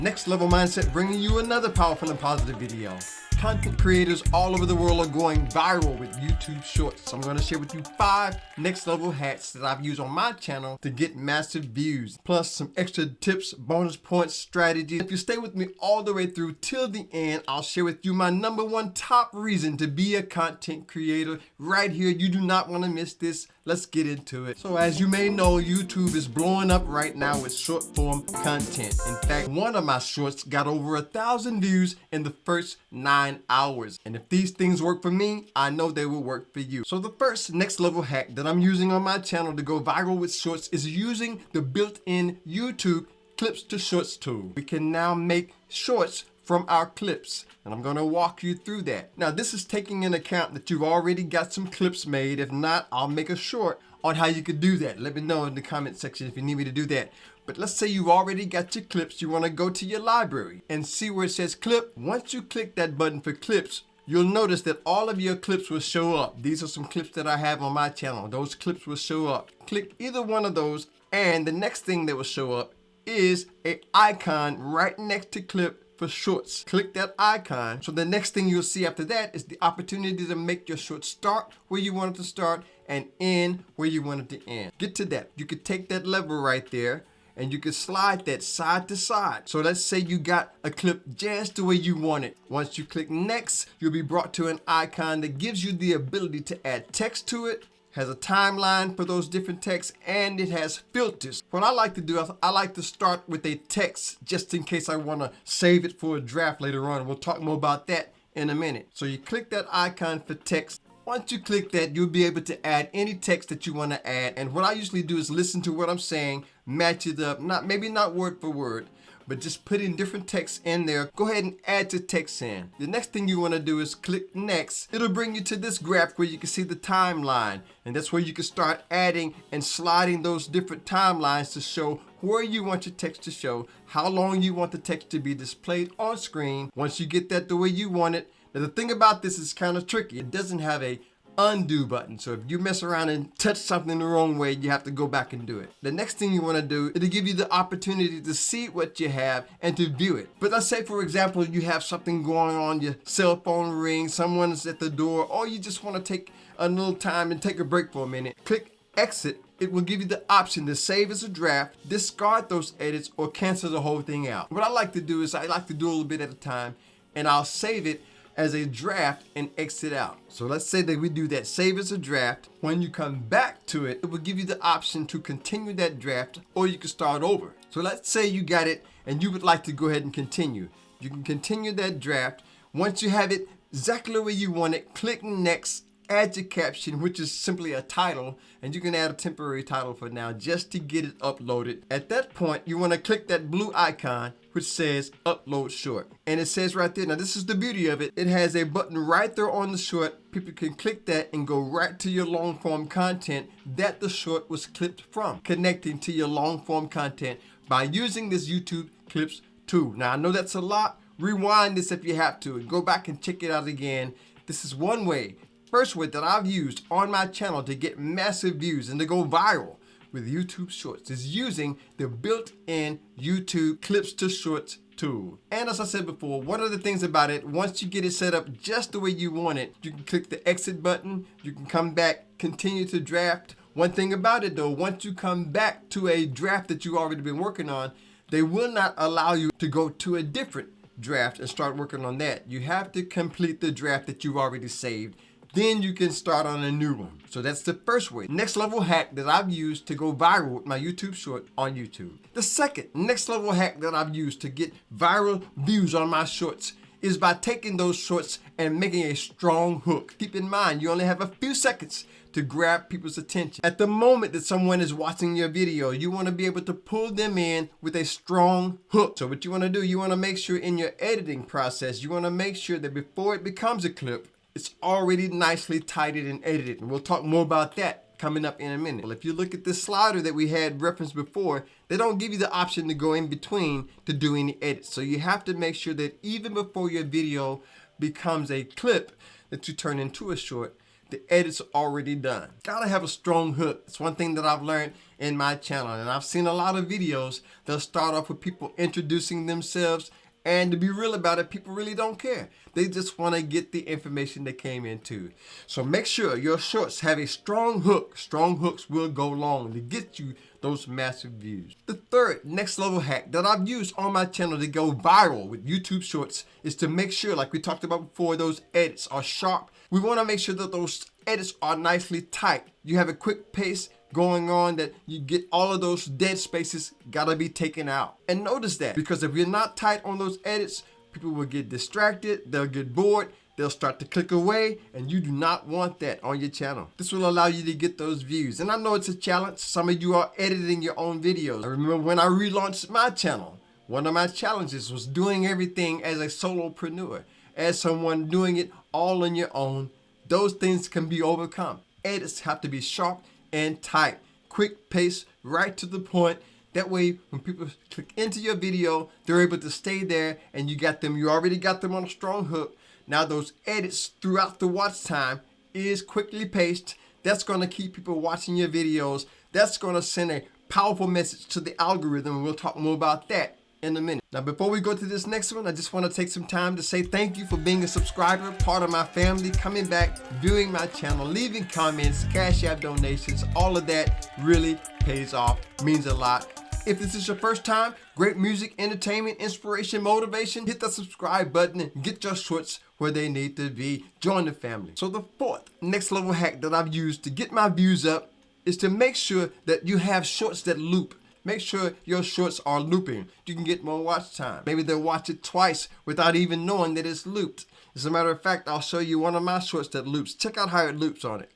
Next Level Mindset bringing you another powerful and positive video. Content creators all over the world are going viral with YouTube Shorts. So I'm going to share with you 5 next level hacks that I've used on my channel to get massive views, plus some extra tips, bonus points, strategies. If you stay with me all the way through till the end, I'll share with you my #1 top reason to be a content creator right here. You do not want to miss this. Let's get into it. So as you may know, YouTube is blowing up right now with short form content. In fact, one of my shorts got over 1,000 views in the first 9 hours. And if these things work for me, I know they will work for you. So the first next level hack that I'm using on my channel to go viral with shorts is using the built-in YouTube clips to shorts tool. We can now make shorts from our clips, and I'm going to walk you through that. Now, this is taking into account that you've already got some clips made. If not, I'll make a short on how you could do that. Let me know in the comment section if you need me to do that. But let's say you've already got your clips. You want to go to your library and see where it says clip. Once you click that button for clips, you'll notice that all of your clips will show up. These are some clips that I have on my channel. Those clips will show up. Click either one of those, and the next thing that will show up is an icon right next to clip for shorts. Click that icon. So the next thing you'll see after that is the opportunity to make your short start where you want it to start and end where you want it to end. Get to that. You could take that lever right there and you can slide that side to side. So let's say you got a clip just the way you want it. Once you click next, you'll be brought to an icon that gives you the ability to add text to it, has a timeline for those different texts, and it has filters. What I like to do is I like to start with a text just in case I want to save it for a draft later on. We'll talk more about that in a minute. So you click that icon for text. Once you click that, you'll be able to add any text that you want to add. And what I usually do is listen to what I'm saying, match it up, maybe not word for word, but just put in different text in there. Go ahead and add the text in. The next thing you want to do is click next. It'll bring you to this graph where you can see the timeline, and that's where you can start adding and sliding those different timelines to show where you want your text to show, how long you want the text to be displayed on screen. Once you get that the way you want it. Now the thing about this is kind of tricky. It doesn't have a undo button. So if you mess around and touch something the wrong way, you have to go back and do it. The next thing you want to do is to give you the opportunity to see what you have and to view it. But let's say, for example, you have something going on, your cell phone rings, someone's at the door, or you just want to take a little time and take a break for a minute. Click exit. It will give you the option to save as a draft, discard those edits, or cancel the whole thing out. What I like to do is I like to do a little bit at a time, and I'll save it as a draft and exit out. So let's say that we do that, save as a draft. When you come back to it, it will give you the option to continue that draft, or you can start over. So let's say you got it and you would like to go ahead and continue. You can continue that draft. Once you have it exactly the way you want it, click next, add your caption, which is simply a title, and you can add a temporary title for now just to get it uploaded. At that point, you want to click that blue icon which says upload short, and it says right there, now this is the beauty of it, it has a button right there on the short. People can click that and go right to your long form content that the short was clipped from, connecting to your long form content by using this YouTube clips tool. Now I know that's a lot. Rewind this if you have to and go back and check it out again. This is one way, first way that I've used on my channel to get massive views and to go viral with YouTube Shorts, is using the built-in YouTube clips to shorts tool. And as I said before, one of the things about it, once you get it set up just the way you want it, you can click the exit button, you can come back, continue to draft. One thing about it though, once you come back to a draft that you've already been working on, they will not allow you to go to a different draft and start working on that. You have to complete the draft that you've already saved. Then you can start on a new one. So that's the first way. Next level hack that I've used to go viral with my YouTube short on YouTube. The second next level hack that I've used to get viral views on my shorts is by taking those shorts and making a strong hook. Keep in mind, you only have a few seconds to grab people's attention. At the moment that someone is watching your video, you want to be able to pull them in with a strong hook. So what you want to do, you want to make sure in your editing process, you want to make sure that before it becomes a clip, it's already nicely tighted and edited. And we'll talk more about that coming up in a minute. Well, if you look at this slider that we had referenced before, they don't give you the option to go in between to do any edits. So you have to make sure that even before your video becomes a clip that you turn into a short, the edit's already done. Gotta have a strong hook. It's one thing that I've learned in my channel, and I've seen a lot of videos that start off with people introducing themselves, and to be real about it, people really don't care. They just want to get the information they came into. So make sure your shorts have a strong hook. Strong hooks will go long to get you those massive views. The third next level hack that I've used on my channel to go viral with YouTube shorts is to make sure, like we talked about before, those edits are sharp. We want to make sure that those edits are nicely tight. You have a quick pace going on that you get all of those dead spaces gotta be taken out. And notice that, because if you're not tight on those edits, people will get distracted, they'll get bored, they'll start to click away, and you do not want that on your channel. This will allow you to get those views. And I know it's a challenge. Some of you are editing your own videos. I remember when I relaunched my channel, one of my challenges was doing everything as a solopreneur, as someone doing it all on your own. Those things can be overcome. Edits have to be sharp and tight, quick pace, right to the point. That way, when people click into your video, they're able to stay there, and you already got them on a strong hook. Now those edits throughout the watch time is quickly paced. That's going to keep people watching your videos. That's going to send a powerful message to the algorithm, and we'll talk more about that in a minute. Now, before we go to this next one, I just want to take some time to say thank you for being a subscriber, part of my family, coming back, viewing my channel, leaving comments, Cash App donations. All of that really pays off, means a lot. If this is your first time, great music, entertainment, inspiration, motivation, hit that subscribe button and get your shorts where they need to be. Join the family. So the fourth next level hack that I've used to get my views up is to make sure that you have shorts that loop. Make sure your shorts are looping. You can get more watch time. Maybe they'll watch it twice without even knowing that it's looped. As a matter of fact, I'll show you one of my shorts that loops. Check out how it loops on it.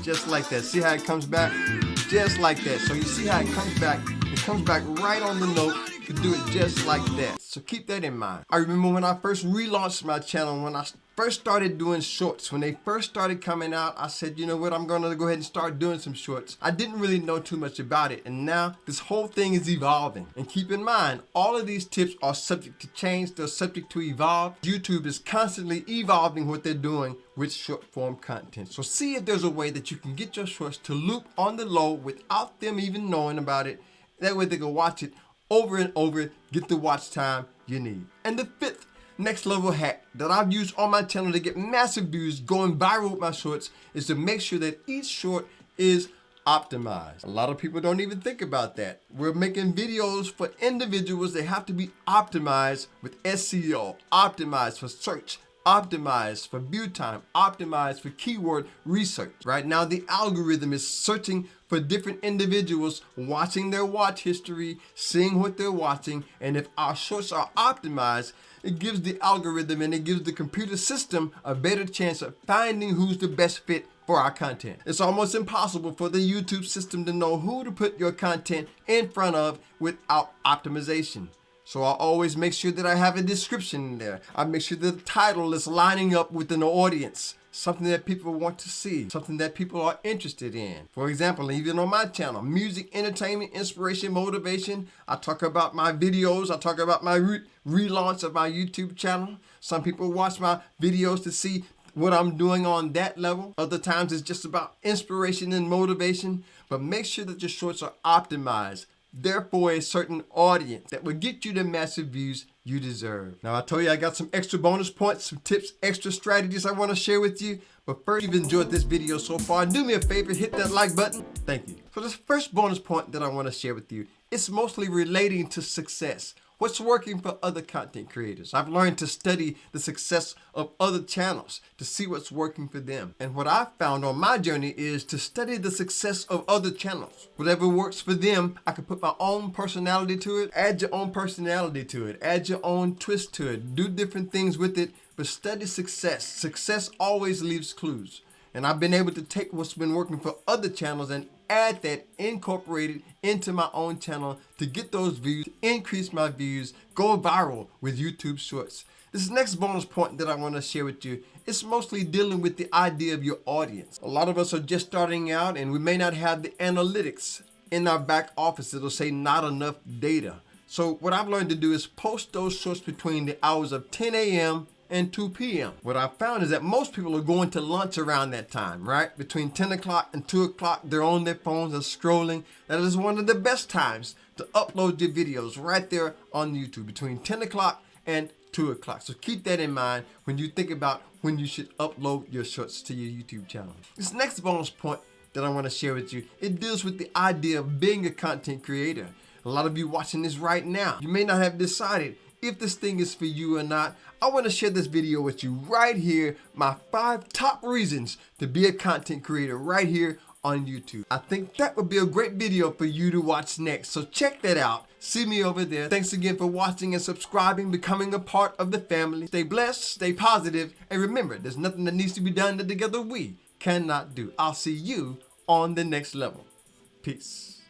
Just like that. See how it comes back? Just like that. So you see how it comes back? It comes back right on the note. You can do it just like that. So keep that in mind. I remember when I first relaunched my channel, when I first started doing shorts, when they first started coming out, I said, you know what, I'm going to go ahead and start doing some shorts. I didn't really know too much about it, and now this whole thing is evolving. And keep in mind, all of these tips are subject to change. They're subject to evolve. YouTube is constantly evolving what they're doing with short form content. So see if there's a way that you can get your shorts to loop on the low without them even knowing about it. That way they can watch it over and over, get the watch time you need. And the fifth next level hack that I've used on my channel to get massive views, going viral with my shorts, is to make sure that each short is optimized. A lot of people don't even think about that. We're making videos for individuals. They have to be optimized with SEO, optimized for search, optimized for view time, optimized for keyword research. Right now, the algorithm is searching for different individuals, watching their watch history, seeing what they're watching, and if our shorts are optimized, it gives the algorithm and it gives the computer system a better chance of finding who's the best fit for our content. It's almost impossible for the YouTube system to know who to put your content in front of without optimization. So I always make sure that I have a description in there. I make sure that the title is lining up with an audience, something that people want to see, something that people are interested in. For example, even on my channel, music, entertainment, inspiration, motivation, I talk about my videos, I talk about my relaunch of my YouTube channel. Some people watch my videos to see what I'm doing on that level. Other times it's just about inspiration and motivation. But make sure that your shorts are optimized, therefore a certain audience that will get you the massive views you deserve. Now, I told you I got some extra bonus points, some tips, extra strategies I want to share with you. But first, if you've enjoyed this video so far, do me a favor, hit that like button. Thank you. So this first bonus point that I want to share with you, it's mostly relating to success. What's working for other content creators? I've learned to study the success of other channels to see what's working for them. And what I've found on my journey is to study the success of other channels. Whatever works for them, I can put my own personality to it. Add your own personality to it. Add your own twist to it. Do different things with it, but study success. Success always leaves clues. And I've been able to take what's been working for other channels and add that, incorporate it into my own channel to get those views, to increase my views, go viral with YouTube Shorts. This next bonus point that I want to share with you, it's mostly dealing with the idea of your audience. A lot of us are just starting out and we may not have the analytics in our back office. It'll say not enough data. So what I've learned to do is post those shorts between the hours of 10 a.m. and 2 p.m. What I found is that most people are going to lunch around that time, right? Between 10 o'clock and 2 o'clock, they're on their phones, they're scrolling. That is one of the best times to upload your videos right there on YouTube, between 10 o'clock and 2 o'clock. So keep that in mind when you think about when you should upload your shorts to your YouTube channel. This next bonus point that I want to share with you, it deals with the idea of being a content creator. A lot of you watching this right now, you may not have decided if this thing is for you or not. I want to share this video with you right here, my 5 top reasons to be a content creator right here on YouTube. I think that would be a great video for you to watch next. So check that out. See me over there. Thanks again for watching and subscribing, becoming a part of the family. Stay blessed, stay positive, and remember, there's nothing that needs to be done that together we cannot do. I'll see you on the next level. Peace.